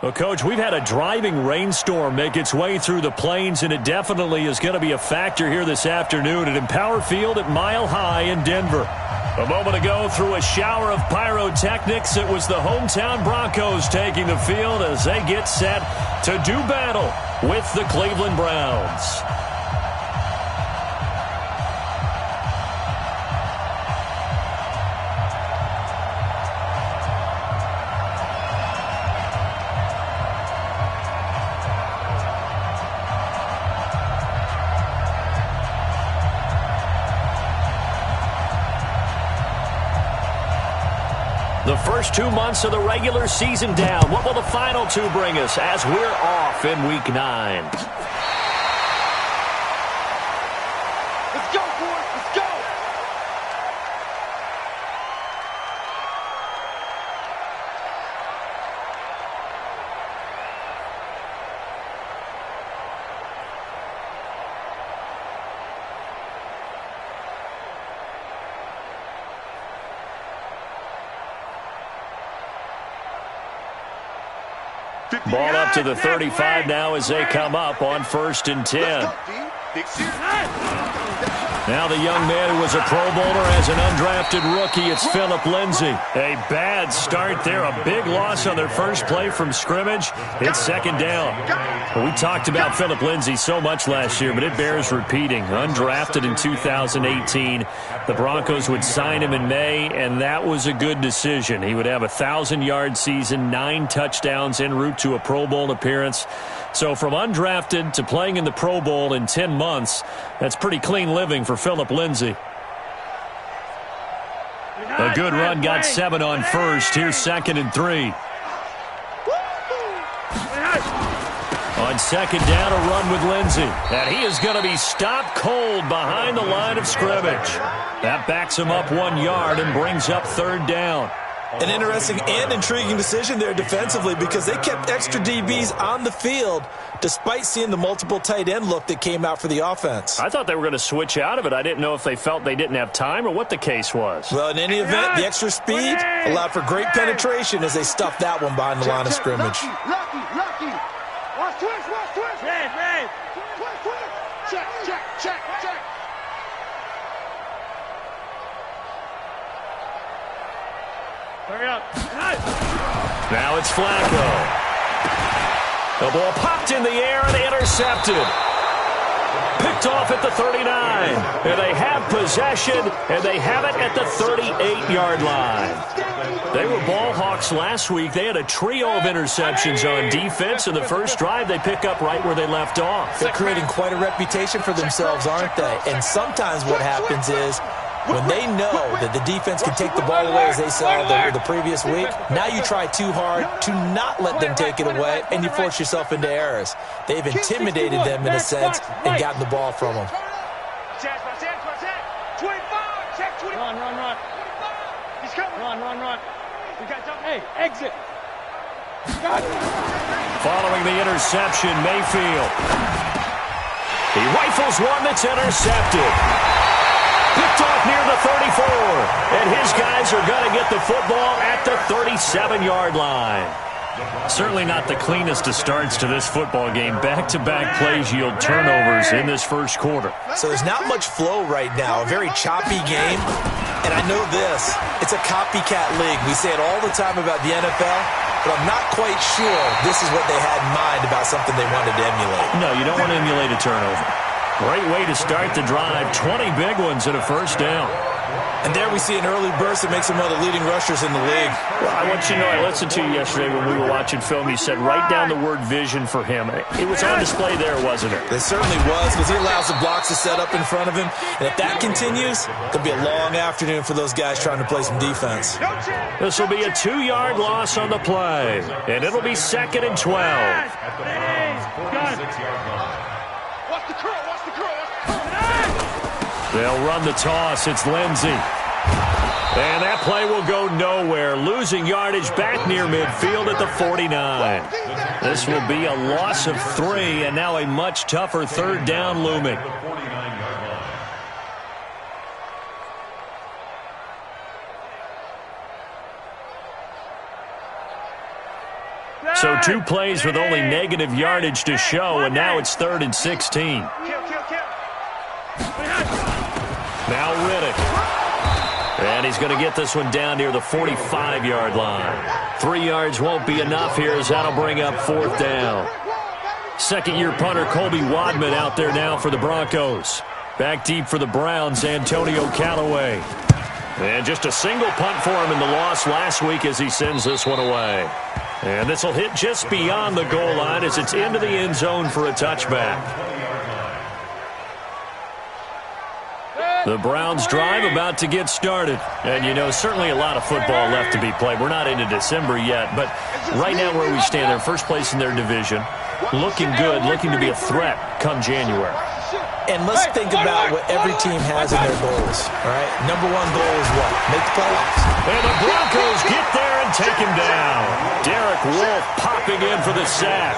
Well, Coach, we've had a driving rainstorm make its way through the plains, and it definitely is going to be a factor here this afternoon at Empower Field at Mile High in Denver. A moment ago, through a shower of pyrotechnics, it was the hometown Broncos taking the field as they get set to do battle with the Cleveland Browns. The first 2 months of the regular season down. What will the final two bring us as we're off in Week 9? Let's go, boys. Let's go. Ball up to the 35 now as they come up on 1st and 10. Now the young man who was a Pro Bowler as an undrafted rookie, it's Phillip Lindsay. A bad start there, a big loss on their first play from scrimmage. It's 2nd down. We talked about Phillip Lindsay so much last year, but it bears repeating. Undrafted in 2018. The Broncos would sign him in May, and that was a good decision. He would have a 1,000-yard season, 9 touchdowns en route to a Pro Bowl appearance. So from undrafted to playing in the Pro Bowl in 10 months, that's pretty clean living for Phillip Lindsay. A good run, got 7 on 1st. Here's 2nd and 3. On 2nd down, a run with Lindsay. And he is going to be stopped cold behind the line of scrimmage. That backs him up 1 yard and brings up 3rd down. An interesting and intriguing decision there defensively because they kept extra DBs on the field despite seeing the multiple tight end look that came out for the offense. I thought they were going to switch out of it. I didn't know if they felt they didn't have time or what the case was. Well, in any event, the extra speed allowed for great penetration as they stuffed that one behind the line of scrimmage. Lucky. Watch twist. Red. Check. Hurry up. Now it's Flacco. The ball popped in the air and intercepted. Picked off at the 39. And they have possession, and they have it at the 38-yard line. They were ball hawks last week. They had a trio of interceptions on defense. In the first drive, they pick up right where they left off. They're creating quite a reputation for themselves, aren't they? And sometimes what happens is when they know that the defense can take the ball away as they saw the previous week, now you try too hard to not let them take it away, and you force yourself into errors. They've intimidated them in a sense and gotten the ball from them. Run. He's coming. Run. We got jump. Hey, exit. Following the interception, Mayfield. He rifles one that's intercepted. Picked off near the 34. And his guys are going to get the football at the 37-yard line. Certainly not the cleanest of starts to this football game. Back-to-back plays yield turnovers in this first quarter. So there's not much flow right now. A very choppy game. And I know this. It's a copycat league. We say it all the time about the NFL, but I'm not quite sure this is what they had in mind about something they wanted to emulate. No, you don't want to emulate a turnover. Great way to start the drive. 20 big ones and a first down. And there we see an early burst that makes him one of the leading rushers in the league. Well, I want you to know, I listened to you yesterday when we were watching film. You said write down the word vision for him. It was on display there, wasn't it? It certainly was, because he allows the blocks to set up in front of him. And if that continues, it'll be a long afternoon for those guys trying to play some defense. This will be a 2-yard loss on the play. And it'll be 2nd and 12. Watch the curl. They'll run the toss. It's Lindsay. And that play will go nowhere. Losing yardage back near midfield at the 49. This will be a loss of 3, and now a much tougher 3rd down looming. So 2 plays with only negative yardage to show, and now it's 3rd and 16. Now Riddick. And he's going to get this one down near the 45-yard line. 3 yards won't be enough here as that'll bring up 4th down. Second-year punter Colby Wadman out there now for the Broncos. Back deep for the Browns, Antonio Callaway. And just a single punt for him in the loss last week as he sends this one away. And this will hit just beyond the goal line as it's into the end zone for a touchback. The Browns drive about to get started. And, you know, certainly a lot of football left to be played. We're not into December yet, but right now where we stand, they're first place in their division. Looking good, looking to be a threat come January. And let's think about what every team has in their goals, all right? Number 1 goal is what? Make the playoffs. And the Broncos get there and take him down. Derek Wolfe popping in for the sack.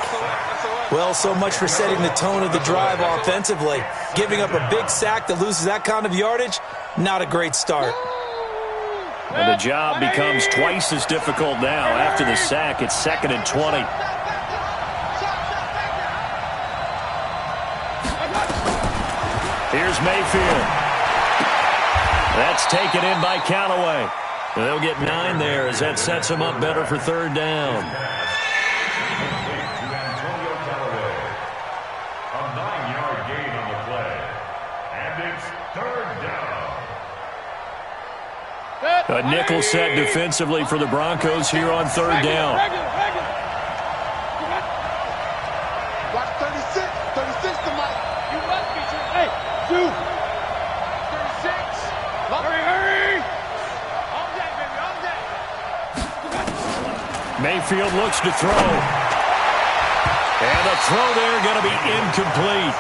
Well, so much for setting the tone of the drive offensively. Giving up a big sack that loses that kind of yardage, not a great start. And the job becomes twice as difficult now. After the sack, it's 2nd and 20. Here's Mayfield. That's taken in by Callaway. They'll get 9 there as that sets them up better for 3rd down. A 9-yard gain on the play. And it's 3rd down. A nickel set defensively for the Broncos here on 3rd down. Watch 36. 36 to Mike. You must be sure. Hey, 2. 36. Hurry. All day, baby, all day. Mayfield looks to throw. And the throw there going to be incomplete.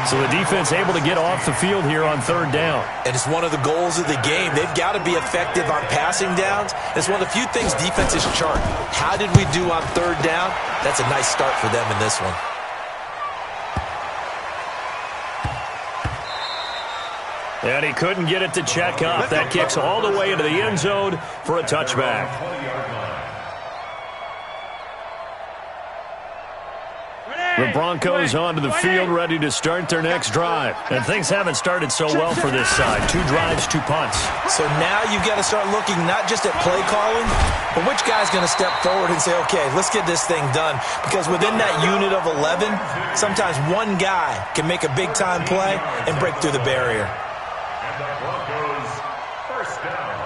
So the defense able to get off the field here on 3rd down. And it's one of the goals of the game. They've got to be effective on passing downs. It's one of the few things defenses chart. How did we do on 3rd down? That's a nice start for them in this one. And he couldn't get it to check up. That kicks all the way into the end zone for a touchback. The Broncos onto the field, ready to start their next drive. And things haven't started so well for this side. 2 drives, 2 punts. So now you've got to start looking not just at play calling, but which guy's going to step forward and say, okay, let's get this thing done. Because within that unit of 11, sometimes one guy can make a big-time play and break through the barrier. And the Broncos, 1st down.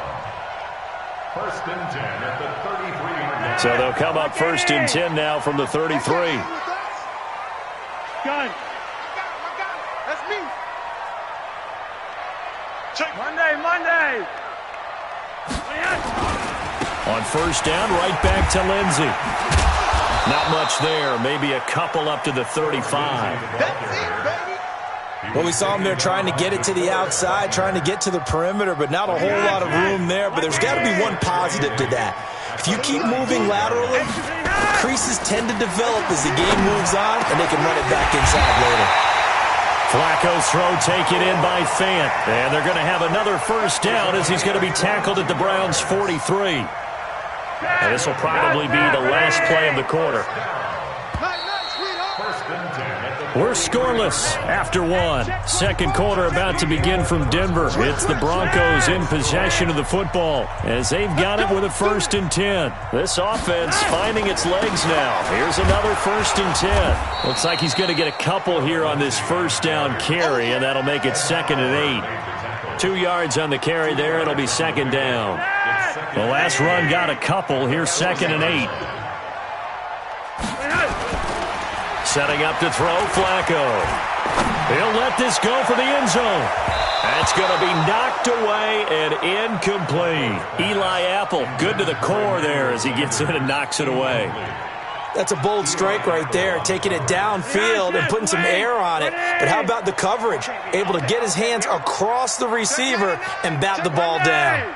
1st and 10 at the 33-yard line. So they'll come up 1st and 10 now from the 33. Gun. That's me. Check. Monday. On 1st down, right back to Lindsey. Not much there. Maybe a couple up to the 35. That's it, baby. Well, we saw him there trying to get it to the outside, trying to get to the perimeter, but not a whole lot of room there. But there's got to be one positive to that. If you keep moving laterally, creases tend to develop as the game moves on, and they can run it back inside later. Flacco's throw taken in by Fant. And they're going to have another 1st down as he's going to be tackled at the Browns' 43. And this will probably be the last play of the quarter. We're scoreless after 1. 2nd quarter about to begin from Denver. It's the Broncos in possession of the football as they've got it with a 1st and 10. This offense finding its legs now. Here's another 1st and 10. Looks like he's going to get a couple here on this 1st down carry, and that'll make it 2nd and 8. 2 yards on the carry there. It'll be 2nd down. The last run got a couple. Here's 2nd and 8. Setting up to throw, Flacco. He'll let this go for the end zone. That's going to be knocked away and incomplete. Eli Apple, good to the core there as he gets in and knocks it away. That's a bold strike right there, taking it downfield and putting some air on it. But how about the coverage? Able to get his hands across the receiver and bat the ball down.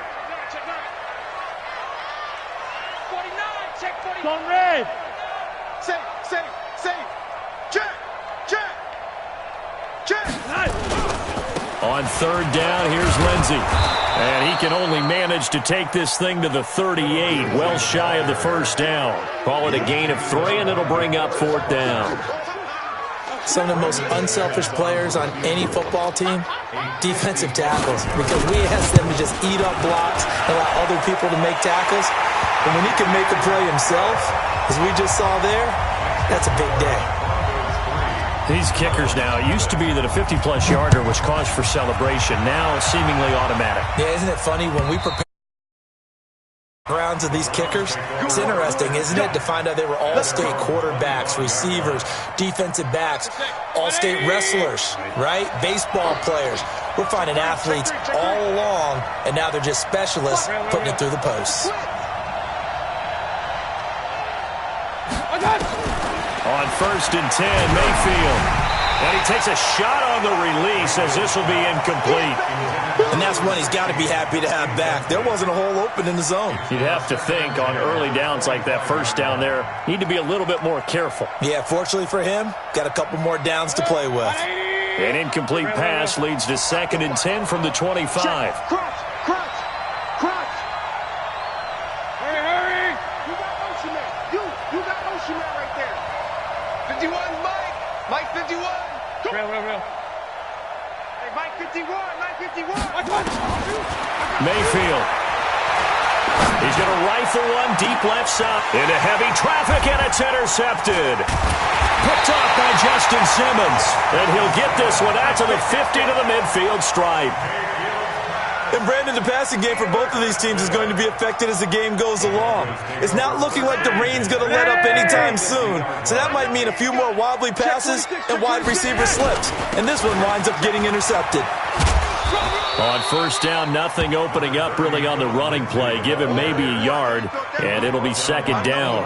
49, check 49. On red. Say. Check. On 3rd down, here's Lindsey. And he can only manage to take this thing to the 38, well shy of the first down. Call it a gain of 3, and it'll bring up 4th down. Some of the most unselfish players on any football team, defensive tackles, because we ask them to just eat up blocks and allow other people to make tackles. And when he can make a play himself, as we just saw there, that's a big day. These kickers now, it used to be that a 50-plus yarder was cause for celebration. Now seemingly automatic. Yeah, isn't it funny when we prepare rounds of these kickers? It's interesting, isn't it, to find out they were all-state quarterbacks, receivers, defensive backs, all-state wrestlers, right? Baseball players. We're finding athletes all along, and now they're just specialists putting it through the posts. On 1st and 10, Mayfield. And he takes a shot on the release as this will be incomplete. And that's one he's got to be happy to have back. There wasn't a hole open in the zone. You'd have to think on early downs like that first down there, need to be a little bit more careful. Yeah, fortunately for him, got a couple more downs to play with. An incomplete pass leads to 2nd and 10 from the 25. Crunch. Hurry. You got motion man. You got motion man right there. 51, Mike 51. Real. Hey, Mike 51. Mayfield. He's going to rifle one deep left side. Into heavy traffic, and it's intercepted. Picked off by Justin Simmons. And he'll get this one out to the 50 to the midfield stripe. And Brandon, the passing game for both of these teams is going to be affected as the game goes along. It's not looking like the rain's going to let up anytime soon, so that might mean a few more wobbly passes and wide receiver slips. And this one winds up getting intercepted. On 1st down, nothing opening up really on the running play. Give him maybe a yard, and it'll be 2nd down.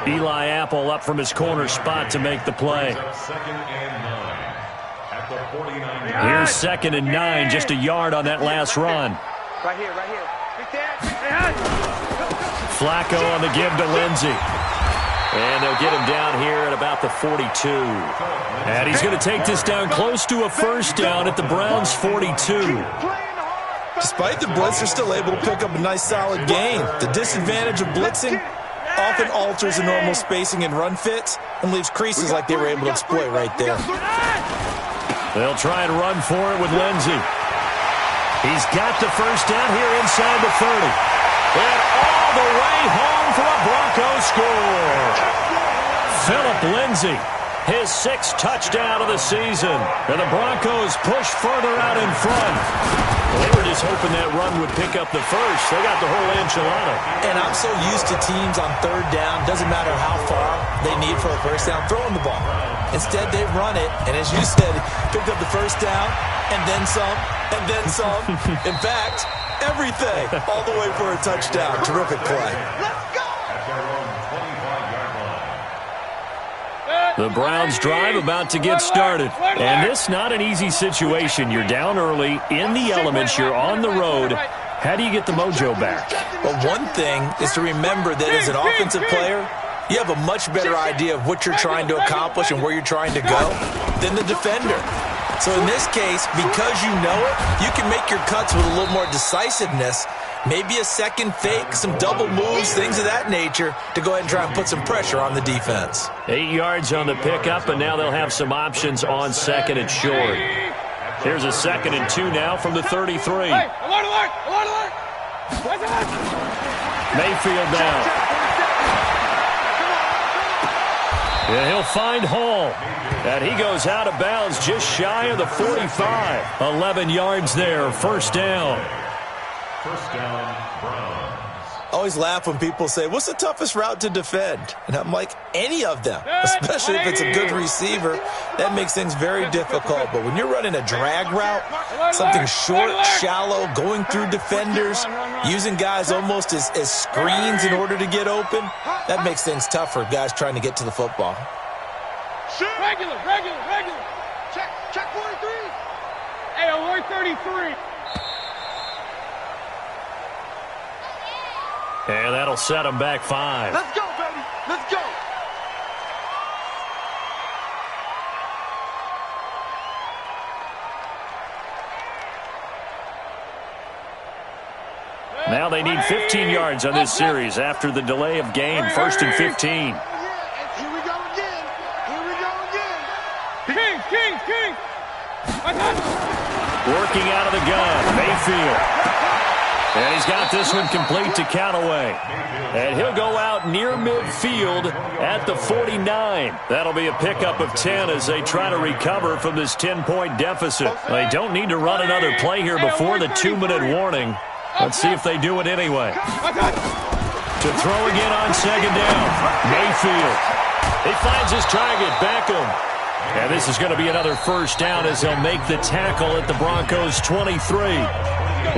Eli Apple up from his corner spot to make the play. Here's 2nd and 9, just a yard on that last run. Right here. Flacco on the give to Lindsey. And they'll get him down here at about the 42. And he's going to take this down close to a 1st down at the Browns' 42. Despite the blitz, they're still able to pick up a nice solid gain. The disadvantage of blitzing often alters the normal spacing and run fits and leaves creases like they were able to exploit right there. They'll try and run for it with Lindsey. He's got the 1st down here inside the 30. And all the way home for a Broncos score. Philip Lindsey, his 6th touchdown of the season. And the Broncos push further out in front. They were just hoping that run would pick up the first. They got the whole enchilada. And I'm so used to teams on 3rd down, doesn't matter how far they need for a 1st down, throwing the ball. Instead, they run it, and as you said, picked up the 1st down, and then some, and then some. In fact, everything, all the way for a touchdown. Terrific play. The Browns drive about to get started. And this not an easy situation. You're down early, in the elements, you're on the road. How do you get the mojo back? Well, one thing is to remember that as an offensive player, you have a much better idea of what you're trying to accomplish and where you're trying to go than the defender. So in this case, because you know it, you can make your cuts with a little more decisiveness, maybe a second fake, some double moves, things of that nature, to go ahead and try and put some pressure on the defense. 8 yards on the pickup, and now they'll have some options on 2nd and short. Here's a 2nd and 2 now from the 33. Mayfield down. And he'll find Hall. And he goes out of bounds just shy of the 45. 11 yards there, 1st down. 1st down, Browns. I always laugh when people say, what's the toughest route to defend? And I'm like, any of them, especially if it's a good receiver. That makes things very difficult. But when you're running a drag route, something short, shallow, going through defenders, using guys almost as screens in order to get open, that makes things tough for guys trying to get to the football. Regular. Check 43. Hey, alert 33. And that'll set them back 5. Let's go, baby. Let's go. Now they need 15 yards on this series after the delay of game. 1st and 15. Here we go again. Here we go again. King. Working out of the gun, Mayfield. And he's got this one complete to Callaway. And he'll go out near midfield at the 49. That'll be a pickup of 10 as they try to recover from this 10-point deficit. They don't need to run another play here before the 2-minute warning. Let's see if they do it anyway. To throw again on 2nd down, Mayfield. He finds his target, Beckham. And this is going to be another 1st down as they'll make the tackle at the Broncos' 23.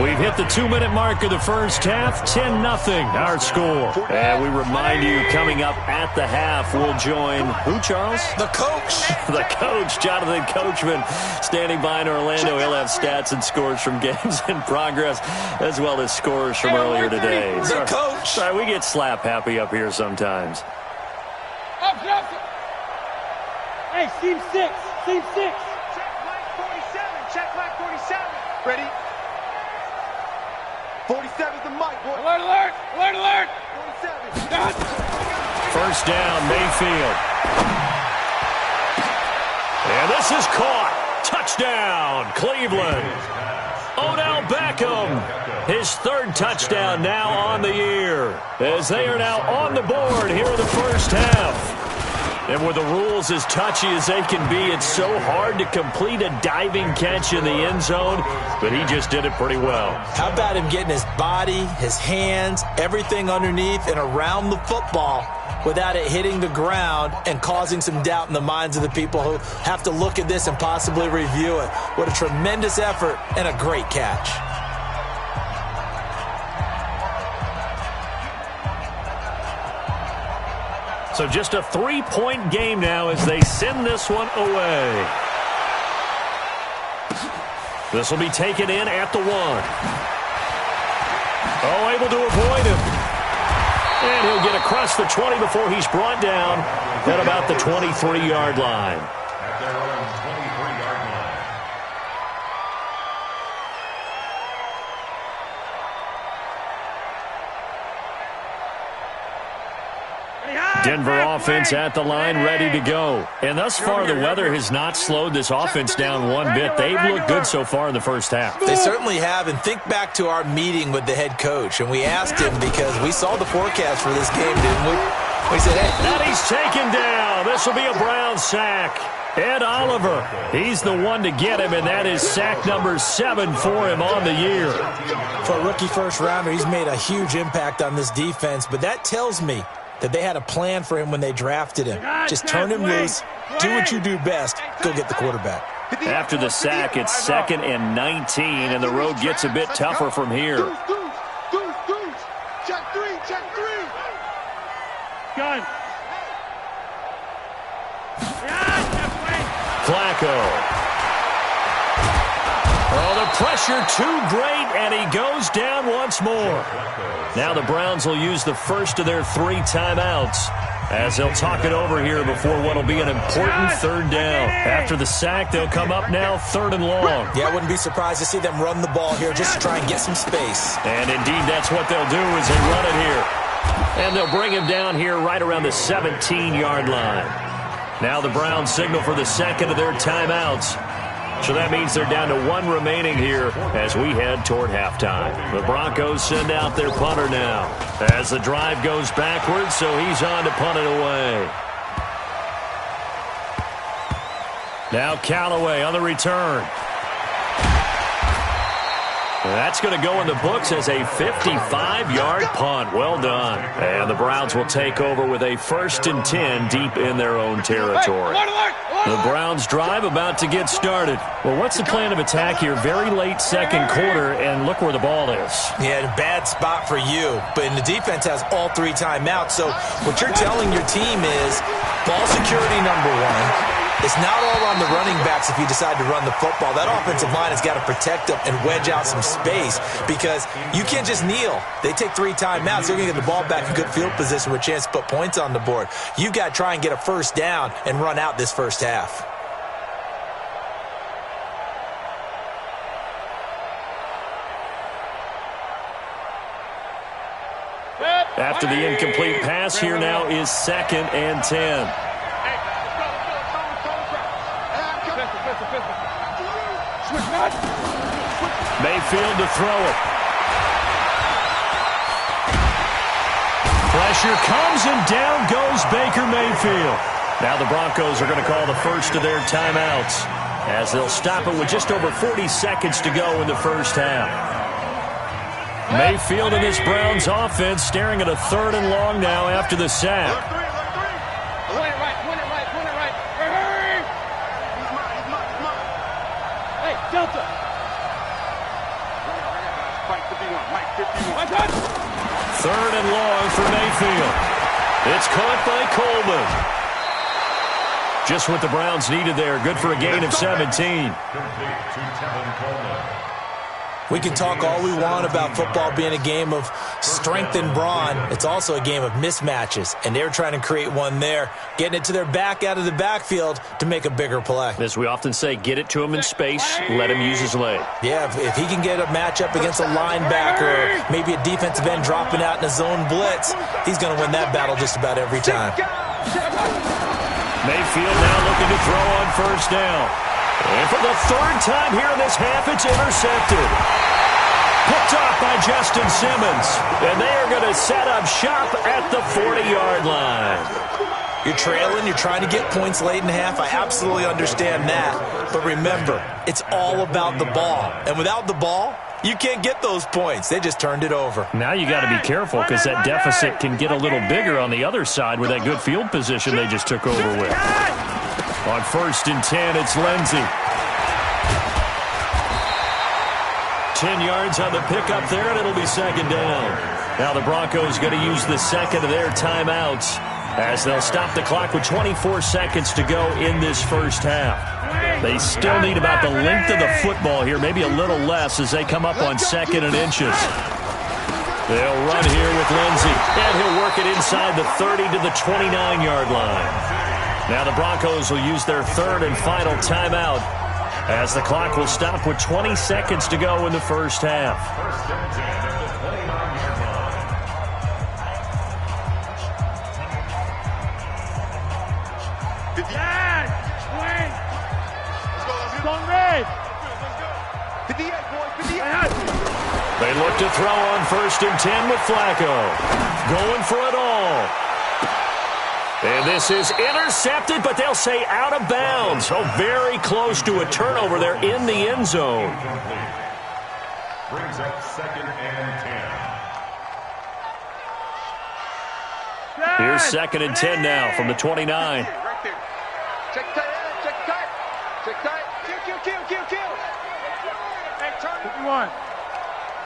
We've hit the 2-minute mark of the first half, 10-0 our score. And we remind you, coming up at the half, we'll join who, Charles? The coach. The coach, Jonathan Coachman, standing by in Orlando. He'll have stats and scores from games in progress, as well as scores from earlier today. The coach. Sorry, we get slap happy up here sometimes. Hey, seam 6. Check flag 47. Check flag 47. Ready? 47's the mic, boy. Alert. 47. 1st down, Mayfield. And this is caught. Touchdown, Cleveland. Odell Beckham, his 3rd touchdown now on the year, as they are now on the board here in the first half. And with the rules as touchy as they can be, it's so hard to complete a diving catch in the end zone, but he just did it pretty well. How about him getting his body, his hands, everything underneath and around the football without it hitting the ground and causing some doubt in the minds of the people who have to look at this and possibly review it. What a tremendous effort and a great catch. So just a 3-point game now as they send this one away. This will be taken in at the 1. Oh, able to avoid him. And he'll get across the 20 before he's brought down at about the 23-yard line. At their own 23-yard line. Denver offense at the line, ready to go. And thus far, the weather has not slowed this offense down one bit. They've looked good so far in the first half. They certainly have. And think back to our meeting with the head coach. And we asked him because we saw the forecast for this game, didn't we? We said, hey. And he's taken down. This will be a Brown sack. Ed Oliver, he's the one to get him, and that is sack number 7 for him on the year. For a rookie first-rounder, he's made a huge impact on this defense. But that tells me that they had a plan for him when they drafted him. Just turn him loose, do what you do best, go get the quarterback. After the sack, it's 2nd and 19, and the road gets a bit tougher from here. Deuce. Check 3. Gun. Flacco. Oh, the pressure too great, and he goes down once more. Now the Browns will use the first of their 3 timeouts as they'll talk it over here before what will be an important 3rd down. After the sack, they'll come up now 3rd and long. Yeah, I wouldn't be surprised to see them run the ball here just to try and get some space. And indeed, that's what they'll do as they run it here. And they'll bring him down here right around the 17-yard line. Now the Browns signal for the 2nd of their timeouts. So that means they're down to 1 remaining here as we head toward halftime. The Broncos send out their punter now as the drive goes backwards, so he's on to punt it away. Now Callaway on the return. That's going to go in the books as a 55-yard punt. Well done. And the Browns will take over with a 1st and 10 deep in their own territory. The Browns drive about to get started. Well, what's the plan of attack here? Very late 2nd quarter, and look where the ball is. Yeah, a bad spot for you. But the defense has all 3 timeouts. So what you're telling your team is ball security number 1. It's not all on the running backs if you decide to run the football. That offensive line has got to protect them and wedge out some space because you can't just kneel. They take 3 timeouts. They're going to get the ball back in good field position with a chance to put points on the board. You've got to try and get a 1st down and run out this first half. After the incomplete pass, here now is 2nd and 10. Mayfield to throw it. Pressure comes, and down goes Baker Mayfield. Now the Broncos are going to call the first of their timeouts, as they'll stop it with just over 40 seconds to go in the first half. Mayfield and this Browns offense staring at a 3rd and long now after the sack. Hey, Delta. 3rd and long for Mayfield. It's caught by Coleman. Just what the Browns needed there. Good for a gain of 17. We can talk all we want about football being a game of strength and brawn. It's also a game of mismatches, and they're trying to create one there, getting it to their back out of the backfield to make a bigger play. As we often say, get it to him in space, let him use his leg. Yeah, if he can get a matchup against a linebacker or maybe a defensive end dropping out in a zone blitz, he's going to win that battle just about every time. Mayfield now looking to throw on 1st down. And for the 3rd time here in this half, it's intercepted. Picked off by Justin Simmons. And they are going to set up shop at the 40-yard line. You're trailing, you're trying to get points late in half. I absolutely understand that. But remember, it's all about the ball. And without the ball, you can't get those points. They just turned it over. Now you got to be careful because that deficit can get a little bigger on the other side with that good field position they just took over with. On 1st and 10, it's Lindsey. 10 yards on the pickup there, and it'll be 2nd down. Now the Broncos going to use the 2nd of their timeouts as they'll stop the clock with 24 seconds to go in this first half. They still need about the length of the football here, maybe a little less as they come up on 2nd and inches. They'll run here with Lindsey, and he'll work it inside the 30 to the 29-yard line. Now the Broncos will use their 3rd and final timeout as the clock will stop with 20 seconds to go in the first half. 1st and 10 at the 29-yard line. It's on red. 58, boys, 58. They look to throw on 1st and 10 with Flacco. Going for it all. And this is intercepted, but they'll say out of bounds. Oh, very close to a turnover there in the end zone. Brings up 2nd and 10. Here's 2nd and 10 now from the 29. Right there. Check tight, check tight. Check tight. Kill. Hey, turn it. 51.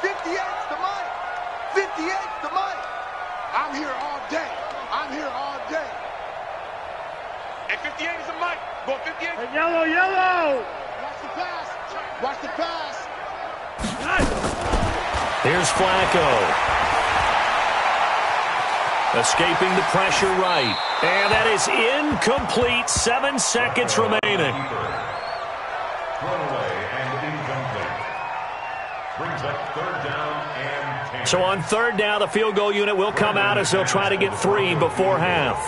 58's the mic. 58's the mic. I'm here all day. Hey, 58 is a mic. Go 58. Hey, yellow. Watch the pass. Here's Flacco. Escaping the pressure right. And that is incomplete. 7 seconds remaining. Thrown away and incomplete. Brings up 3rd down and 10. So on 3rd down, the field goal unit will come out as they'll try to get 3 before half.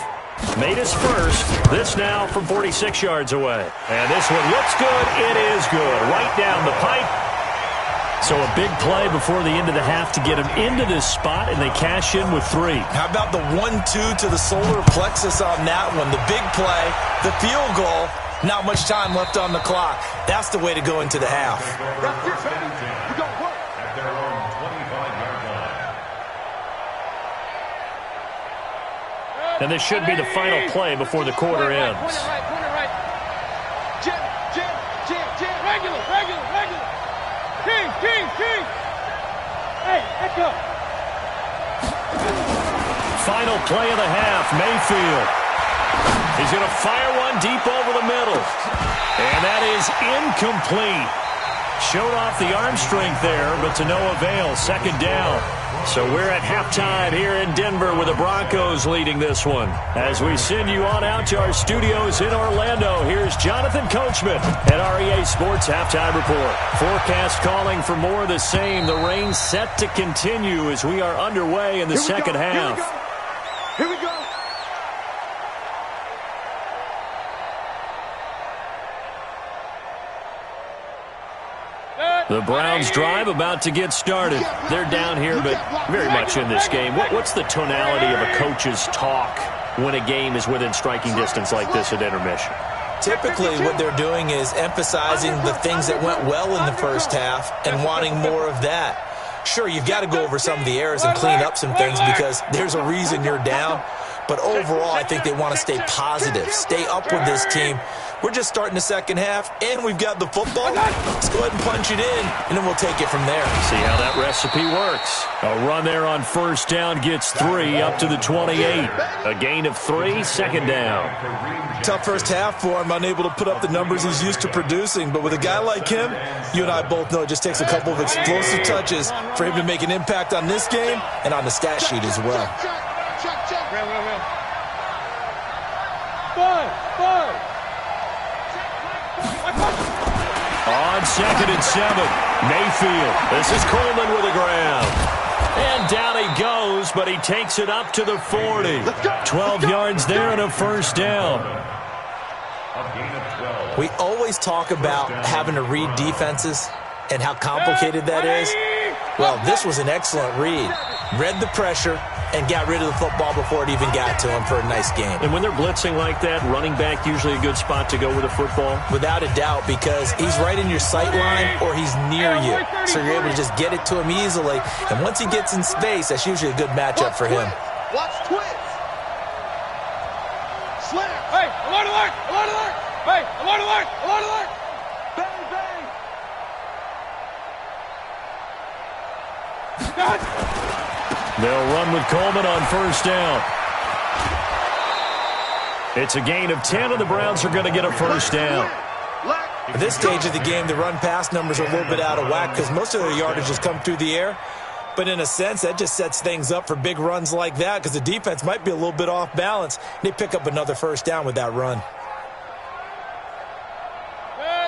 Made his first. This now from 46 yards away. And this one looks good. It is good. Right down the pipe. So a big play before the end of the half to get him into this spot, and they cash in with 3. How about the 1-2 to the solar plexus on that one? The big play, the field goal, not much time left on the clock. That's the way to go into the half. First and 10 at their own 25-yard line. And this should be the final play before the quarter ends. Corner right. Jim. Regular. King. Hey, echo. Final play of the half, Mayfield. He's going to fire one deep over the middle. And that is incomplete. Showed off the arm strength there, but to no avail. Second down. So we're at halftime here in Denver with the Broncos leading this one. As we send you on out to our studios in Orlando, here's Jonathan Coachman at REA Sports Halftime Report. Forecast calling for more of the same. The rain set to continue as we are underway in the second half. Here we go. The Browns drive about to get started. They're down here, but very much in this game. What's the tonality of a coach's talk when a game is within striking distance like this at intermission? Typically, what they're doing is emphasizing the things that went well in the first half and wanting more of that. Sure, you've got to go over some of the errors and clean up some things because there's a reason you're down. But overall, I think they want to stay positive, stay up with this team. We're just starting the second half, and we've got the football. Let's go ahead and punch it in, and then we'll take it from there. See how that recipe works. A run there on first down gets 3 up to the 28. A gain of 3, second down. Tough first half for him, unable to put up the numbers he's used to producing. But with a guy like him, you and I both know it just takes a couple of explosive touches for him to make an impact on this game and on the stat sheet as well. On 2nd and 7, Mayfield. This is Coleman with the ground. And down he goes, but he takes it up to the 40. 12 yards there and a first down. We always talk about having to read defenses and how complicated that is. Well, this was an excellent read. Read the pressure and got rid of the football before it even got to him for a nice game. And when they're blitzing like that, running back usually a good spot to go with the football? Without a doubt, because he's right in your sight line or he's near you. So you're able to just get it to him easily. And once he gets in space, that's usually a good matchup for him. Watch twist. Slam. Hey, alert, alert, alert, alert. Hey, alert, alert, alert, alert. Bang, bang. They'll run with Coleman on first down. It's a gain of 10, and the Browns are going to get a first down. At this stage of the game, the run-pass numbers are a little bit out of whack because most of their yardage has come through the air. But in a sense, that just sets things up for big runs like that because the defense might be a little bit off balance. They pick up another first down with that run.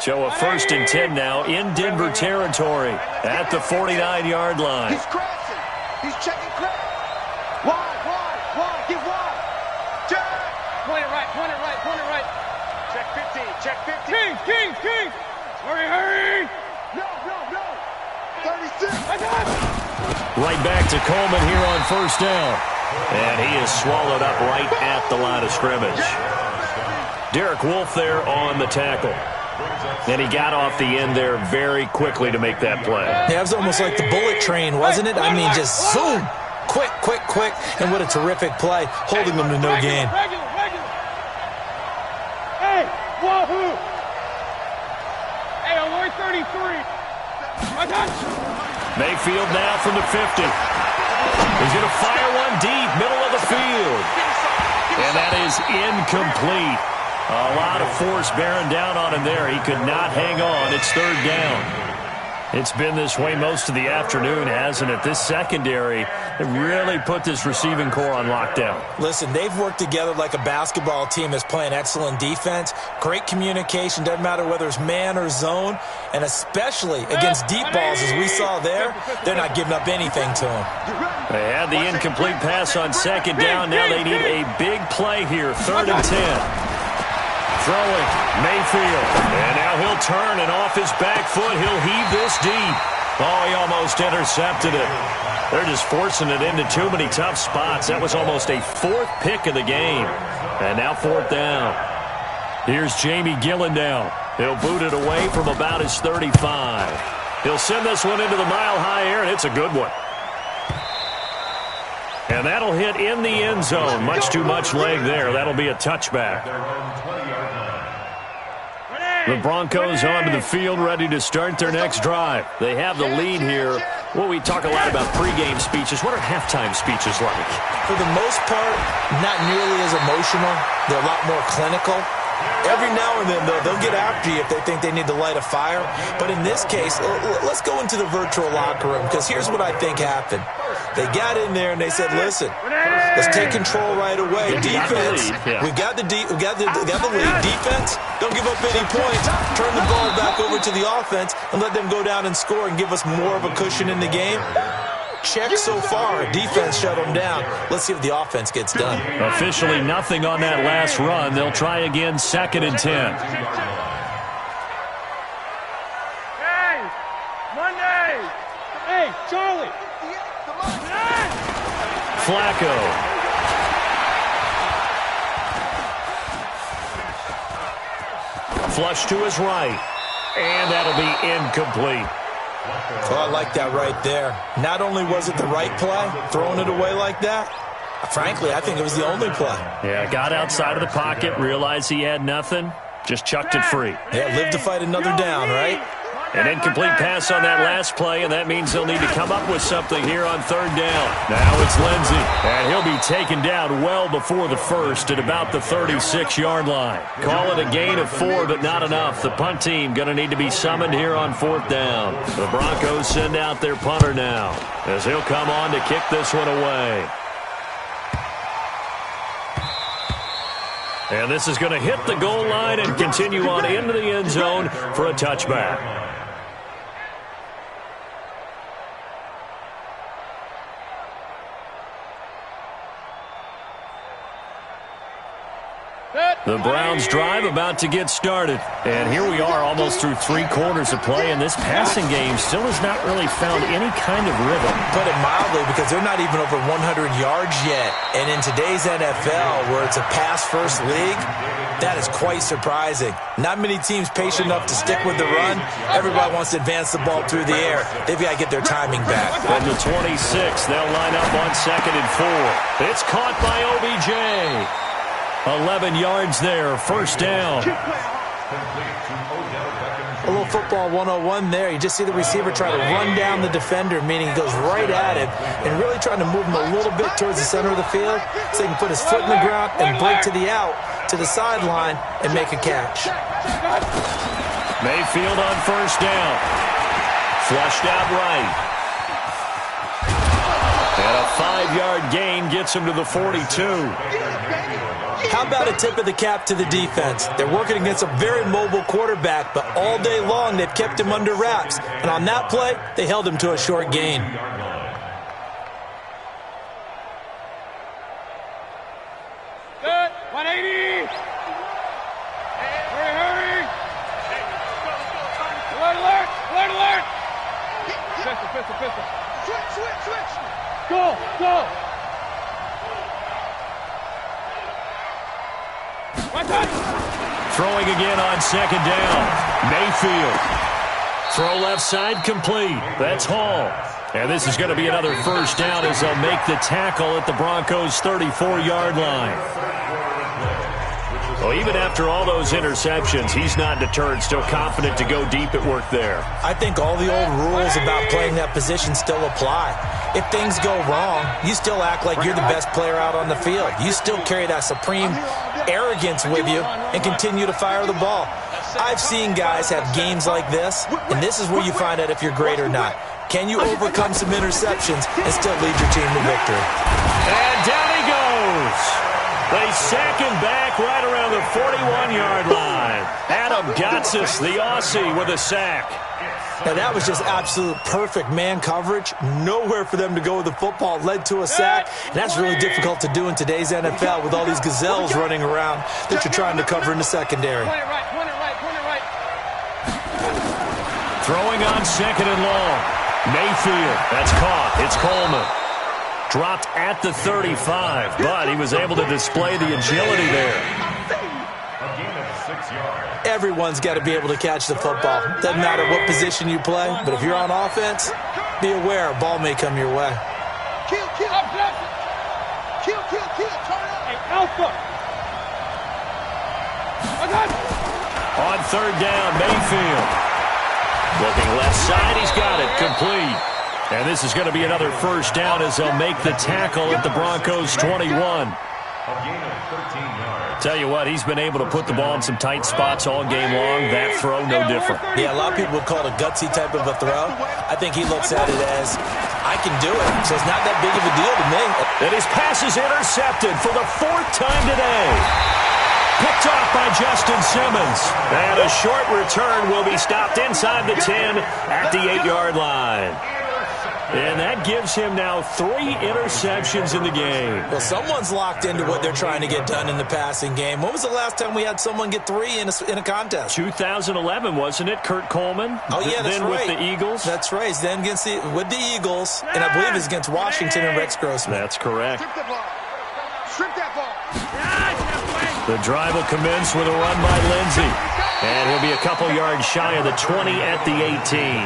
So a 1st and 10 now in Denver territory at the 49-yard line. He's crashing. He's checking crack. Wide. Get wide. Jack. Point it right, point it right, point it right. Check 15. Check 15. King. Hurry. No. 36. I got it. Right back to Coleman here on first down. And he is swallowed up right at the line of scrimmage. Derek Wolfe there on the tackle. And he got off the end there very quickly to make that play. Yeah, it was almost like the bullet train, wasn't it? I mean, just zoom. Quick. And what a terrific play, holding them to no gain. Regular. Hey, wahoo. Hey, alert 33. I got you. Mayfield now from the 50. He's going to fire one deep, middle of the field. And that is incomplete. A lot of force bearing down on him there. He could not hang on. It's third down. It's been this way most of the afternoon, hasn't it? This secondary really put this receiving core on lockdown. Listen, they've worked together like a basketball team that's playing excellent defense. Great communication, doesn't matter whether it's man or zone. And especially against deep balls, as we saw there, they're not giving up anything to them. They had the incomplete pass on second down. Now they need a big play here, 3rd and 10. Throwing, Mayfield, and now he'll turn, and off his back foot, he'll heave this deep. Oh, he almost intercepted it. They're just forcing it into too many tough spots. That was almost a 4th pick of the game. And now 4th down. Here's Jamie Gillen now. He'll boot it away from about his 35. He'll send this one into the mile-high air, and it's a good one. And that'll hit in the end zone. Much too much leg there. That'll be a touchback. The Broncos onto the field, ready to start their next drive. They have the lead here. Well, we talk a lot about pregame speeches. What are halftime speeches like? For the most part, not nearly as emotional. They're a lot more clinical. Every now and then, though, they'll get after you if they think they need to light a fire. But in this case, let's go into the virtual locker room, because here's what I think happened. They got in there and they said, listen, let's take control right away. Defense, we got the lead. Defense, don't give up any points. Turn the ball back over to the offense and let them go down and score and give us more of a cushion in the game. Check so far. Defense shut them down. Let's see if the offense gets done. Officially nothing on that last run. They'll try again, 2nd and 10. Hey, Monday. Hey, Charlie. Flacco. Flush to his right. And that'll be incomplete. Oh, I like that right there. Not only was it the right play, throwing it away like that, frankly, I think it was the only play. Yeah, got outside of the pocket, realized he had nothing, just chucked it free. Yeah, live to fight another down, right? An incomplete pass on that last play, and that means they'll need to come up with something here on 3rd down. Now it's Lindsey, and he'll be taken down well before the first at about the 36-yard line. Call it a gain of 4, but not enough. The punt team going to need to be summoned here on 4th down. The Broncos send out their punter now, as he'll come on to kick this one away. And this is going to hit the goal line and continue on into the end zone for a touchback. The Browns drive about to get started. And here we are almost through 3 quarters of play, and this passing game still has not really found any kind of rhythm. Put it mildly, because they're not even over 100 yards yet. And in today's NFL, where it's a pass-first league, that is quite surprising. Not many teams patient enough to stick with the run. Everybody wants to advance the ball through the air. They've got to get their timing back. From the 26, they'll line up on 2nd and 4. It's caught by OBJ. 11 yards there, 1st down. A little football 101 there. You just see the receiver try to run down the defender, meaning he goes right at him and really trying to move him a little bit towards the center of the field so he can put his foot in the ground and break to the out, to the sideline, and make a catch. Mayfield on 1st down. Flushed out right. And a 5-yard gain gets him to the 42. How about a tip of the cap to the defense? They're working against a very mobile quarterback, but all day long they've kept him under wraps. And on that play, they held him to a short gain. Good. 180. Hurry. Alert. Pistol. Switch. Go. Throwing again on 2nd down. Mayfield. Throw left side complete. That's Hall. And this is going to be another 1st down as they'll make the tackle at the Broncos' 34-yard line. Well, even after all those interceptions, he's not deterred, still confident to go deep at work there. I think all the old rules about playing that position still apply. If things go wrong, you still act like you're the best player out on the field. You still carry that supreme arrogance with you and continue to fire the ball. I've seen guys have games like this, and this is where you find out if you're great or not. Can you overcome some interceptions and still lead your team to victory? And down he goes. They sack him back right around the 41-yard line. Adam Gotsis, the Aussie, with a sack. Now, that was just absolute perfect man coverage. Nowhere for them to go with the football. Led to a sack. And that's really difficult to do in today's NFL with all these gazelles running around that you're trying to cover in the secondary. Point it right. Throwing on 2nd and long. Mayfield. That's caught. It's Coleman. Dropped at the 35, but he was able to display the agility there. A gain of 6 yards. Everyone's got to be able to catch the football. Doesn't matter what position you play, but if you're on offense, be aware a ball may come your way. Kill. Turn it up. Hey, Alpha. On 3rd down, Mayfield. Looking left side, he's got it, complete. And this is going to be another 1st down as they'll make the tackle at the Broncos' 21. A gain of 13 yards. Tell you what, he's been able to put the ball in some tight spots all game long. That throw, no different. Yeah, a lot of people would call it a gutsy type of a throw. I think he looks at it as, I can do it, so it's not that big of a deal to me. And his pass is intercepted for the 4th time today. Picked off by Justin Simmons. And a short return will be stopped inside the 10 at the 8-yard line. And that gives him now 3 interceptions in the game. Well, someone's locked into what they're trying to get done in the passing game. When was the last time we had someone get 3 in a contest? 2011, wasn't it? Kurt Coleman? Oh, yeah, that's then right. with the Eagles? That's right. Then with the Eagles, and I believe it's against Washington and Rex Grossman. That's correct. Strip that ball. Strip that ball. The drive will commence with a run by Lindsey. And he'll be a couple yards shy of the 20 at the 18.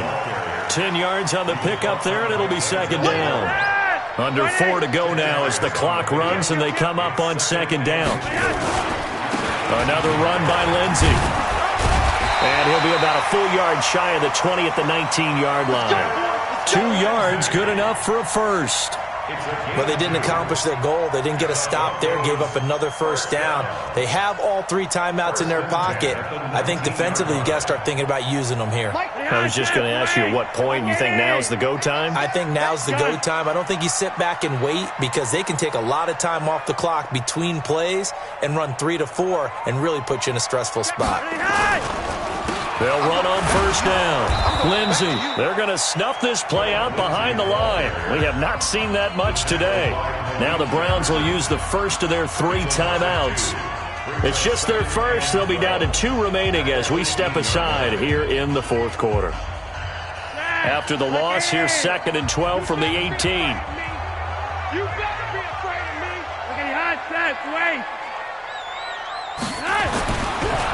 10 yards on the pickup there, and it'll be 2nd down. Under 4 to go now as the clock runs, and they come up on 2nd down. Another run by Lindsey. And he'll be about a full yard shy of the 20 at the 19-yard line. 2 yards, good enough for a first. But they didn't accomplish their goal. They didn't get a stop there, gave up another 1st down. They have all 3 timeouts in their pocket. I think defensively you've got to start thinking about using them here. I was just going to ask you at what point you think now's the go time? I think now's the go time. I don't think you sit back and wait because they can take a lot of time off the clock between plays and run 3 to 4 and really put you in a stressful spot. They'll run on 1st down. Lindsey, they're going to snuff this play out behind the line. We have not seen that much today. Now the Browns will use the first of their 3 timeouts. It's just their first. They'll be down to 2 remaining as we step aside here in the 4th quarter. After the loss, here's 2nd and 12 from the 18. You better be afraid of me. Look at the hot sets, wait.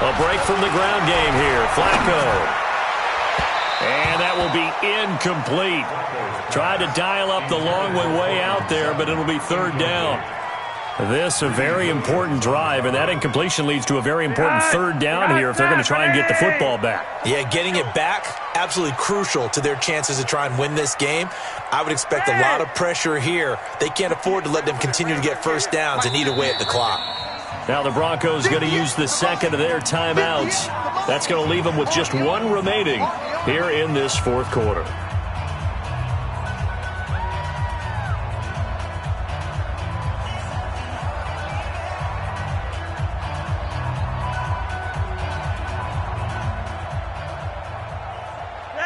A break from the ground game here. Flacco. And that will be incomplete. Tried to dial up the long one way out there, but it'll be 3rd down. This a very important drive, and that incompletion leads to a very important 3rd down here if they're going to try and get the football back. Yeah, getting it back, absolutely crucial to their chances to try and win this game. I would expect a lot of pressure here. They can't afford to let them continue to get 1st downs and eat away at the clock. Now the Broncos going to use the 2nd of their timeouts. That's going to leave them with just 1 remaining here in this 4th quarter.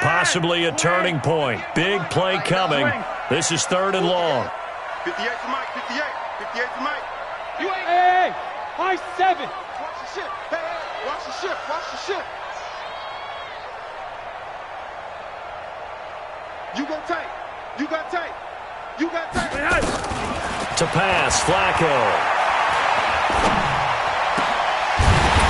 Possibly a turning point. Big play coming. This is 3rd and long. 58 to Mike. 58. 58 to Mike. You ain't. Hey, high 7. Watch the ship. Hey, hey, watch the ship. Watch the ship. You got tight. You got tight. You got tight. To pass, Flacco.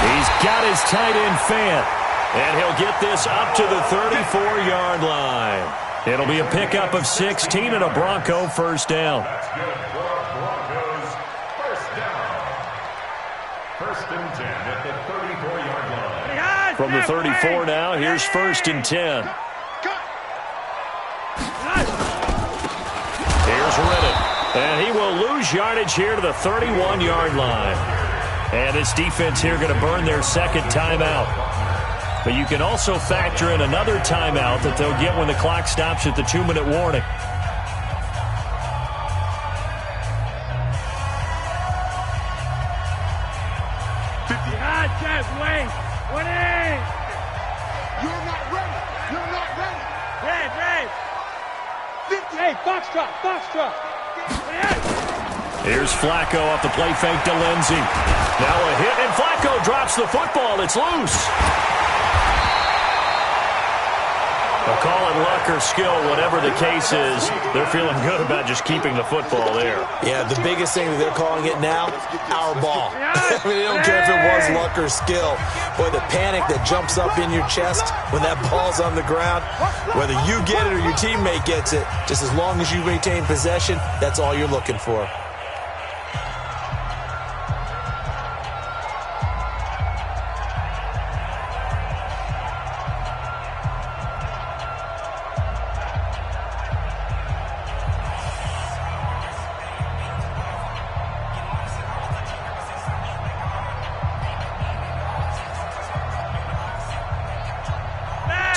He's got his tight end Fant. And he'll get this up to the 34-yard line. It'll be a pickup of 16 and a Bronco 1st down. That's good for Broncos. 1st down. 1st and 10 at the 34-yard line. From the 34 now, here's 1st and 10. Here's Riddick. And he will lose yardage here to the 31-yard line. And this defense here going to burn their 2nd timeout. But you can also factor in another timeout that they'll get when the clock stops at the 2-minute warning. Hot sets, wait. 20. You're not ready. You're not ready. Red. 50. Hey, foxtrot. 28. Here's Flacco off the play fake to Lindsey. Now a hit, and Flacco drops the football. It's loose. They'll call it luck or skill, whatever the case is. They're feeling good about just keeping the football there. Yeah, the biggest thing that they're calling it now, our ball. I mean, they don't care if it was luck or skill. Boy, the panic that jumps up in your chest when that ball's on the ground, whether you get it or your teammate gets it, just as long as you maintain possession, that's all you're looking for.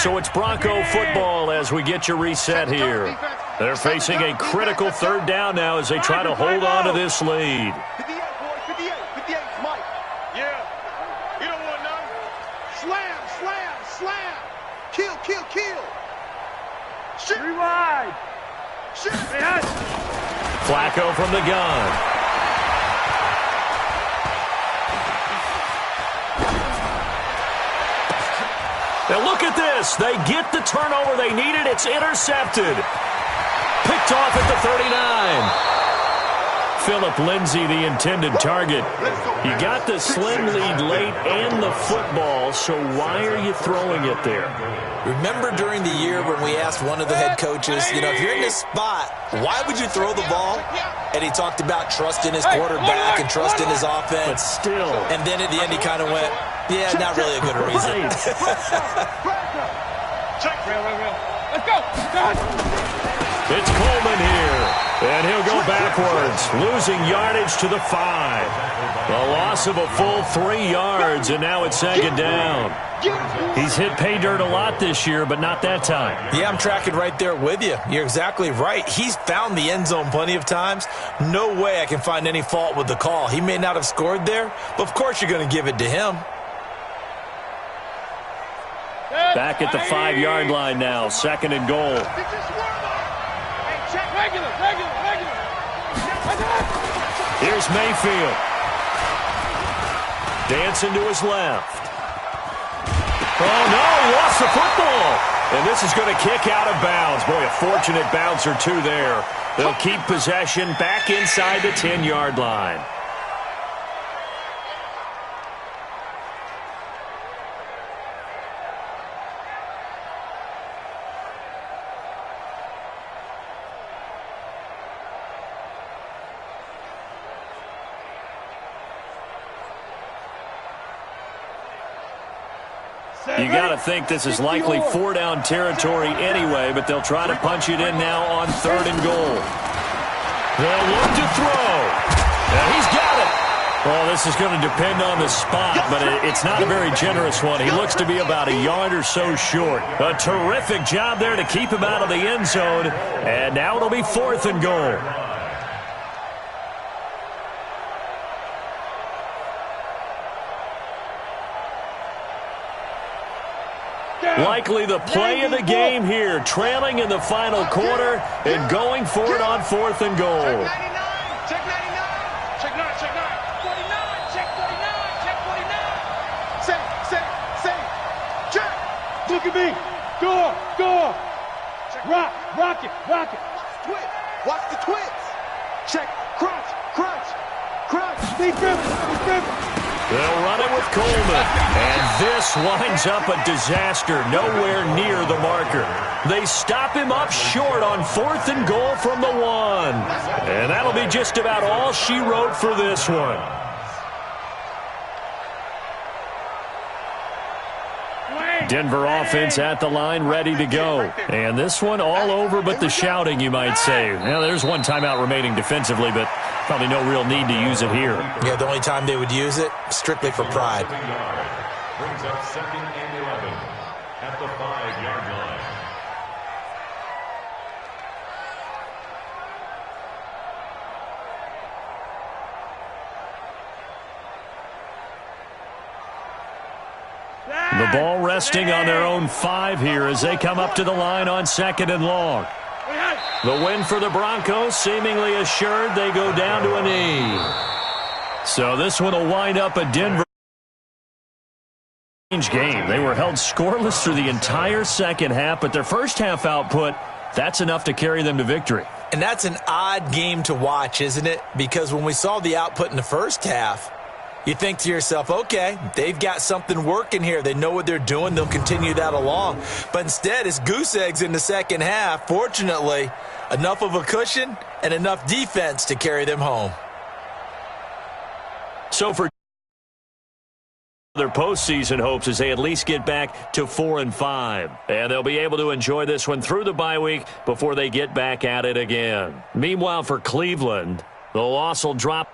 So it's Bronco football as we get you reset here. They're facing a critical third down now as they try to hold on to this lead. 58, boy, 58, 58, Mike. Yeah, you don't want none. Slam, slam, slam. Kill, kill, kill. Shit. Rewind. Shit. Flacco from the gun. Now look at this. They get the turnover they needed. It's intercepted. Picked off at the 39. Philip Lindsay, the intended target. You got the slim lead late and the football, so why are you throwing it there? Remember during the year when we asked one of the head coaches, if you're in this spot, why would you throw the ball? And he talked about trusting his quarterback and trusting his offense. But still. And then at the end he kind of went, yeah, not really a good reason. Let's go. It's Coleman here, and he'll go backwards, losing yardage to the 5. A loss of a full 3 yards, and now it's second down. He's hit pay dirt a lot this year, but not that time. Yeah, I'm tracking right there with you. You're exactly right. He's found the end zone plenty of times. No way I can find any fault with the call. He may not have scored there, but of course you're going to give it to him. Back at the 5-yard line now, second and goal. Regular. Here's Mayfield. Dancing to his left. Oh, no, he lost the football. And this is going to kick out of bounds. Boy, a fortunate bounce or two there. They'll keep possession back inside the 10-yard line. You got to think this is likely 4-down territory anyway, but they'll try to punch it in now on 3rd and goal. They'll look to throw. And he's got it. Well, this is going to depend on the spot, but it's not a very generous one. He looks to be about a yard or so short. A terrific job there to keep him out of the end zone. And now it'll be 4th and goal. Likely the play of the game here, trailing in the final quarter and going for it on 4th and goal. Check 99. Check 99. Check 9. 49. Check 49. Check 49. Say. Check. Look at me. Go. Rock it. Watch the twits. Check. Crunch. Defense. They'll run it with Coleman. And this winds up a disaster, nowhere near the marker. They stop him up short on 4th and goal from the 1. And that'll be just about all she wrote for this one. Denver offense at the line, ready to go. And this one all over but the shouting, you might say. Now, there's one timeout remaining defensively, but probably no real need to use it here. Yeah, the only time they would use it, strictly for pride. Brings up 2nd and 11 at the 5-yard line. The ball resting on their own 5 here as they come up to the line on 2nd and long. The win for the Broncos seemingly assured. They go down to a knee. So this one will wind up a Denver game. They were held scoreless through the entire second half, but their first half output, that's enough to carry them to victory. And that's an odd game to watch, isn't it? Because when we saw the output in the first half, you think to yourself, okay, they've got something working here. They know what they're doing. They'll continue that along. But instead, it's goose eggs in the second half. Fortunately, enough of a cushion and enough defense to carry them home. So for their postseason hopes as they at least get back to 4-5. And they'll be able to enjoy this one through the bye week before they get back at it again. Meanwhile, for Cleveland, the loss will drop